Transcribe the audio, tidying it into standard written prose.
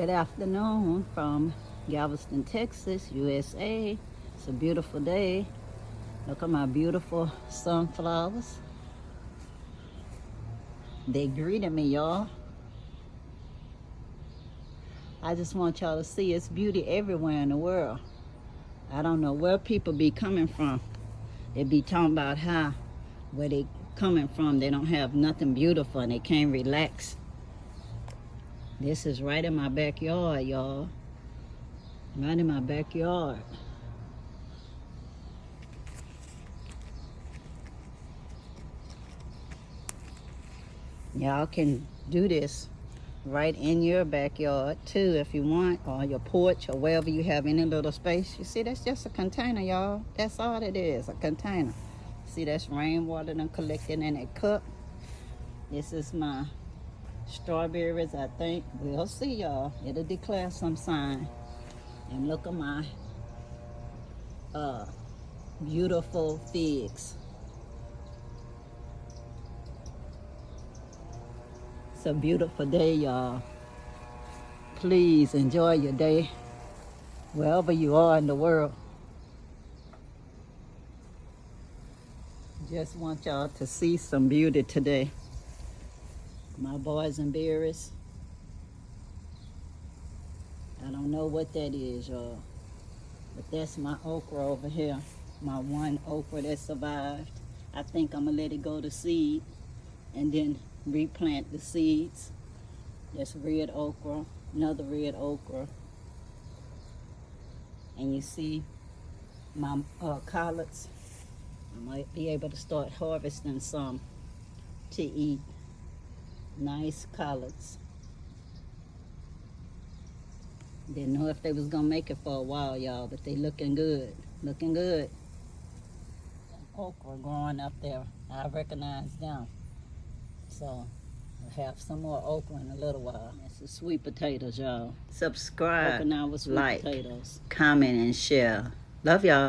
Good afternoon from Galveston, Texas, USA. It's a beautiful day. Look at my beautiful sunflowers. They greeted me, y'all. I just want y'all to see it's beauty everywhere in the world. I don't know where people be coming from. They be talking about how where they coming from they don't have nothing beautiful and they can't relax. This is right in my backyard, y'all. Right in my backyard. Y'all can do this right in your backyard too if you want, or your porch, or wherever you have any little space. You see, that's just a container, y'all. That's all it is, a container. See, that's rainwater done collected in a cup. This is my strawberries, I think. We'll see, y'all. It'll declare some sign. And look at my beautiful figs. It's a beautiful day, y'all. Please enjoy your day wherever you are in the world. Just want y'all to see some beauty today. My boys and berries. I don't know what that is, y'all, but that's my okra over here. My one okra that survived. I think I'm gonna let it go to seed and then replant the seeds. That's red okra, another red okra. And you see my collards. I might be able to start harvesting some to eat. Nice collards. Didn't know if they was gonna make it for a while, y'all, but they looking good. Looking good. Okra growing up there. I recognize them. So I'll have some more okra in a little while. This is sweet potatoes, y'all. Subscribe, like, potatoes. Comment, and share. Love y'all.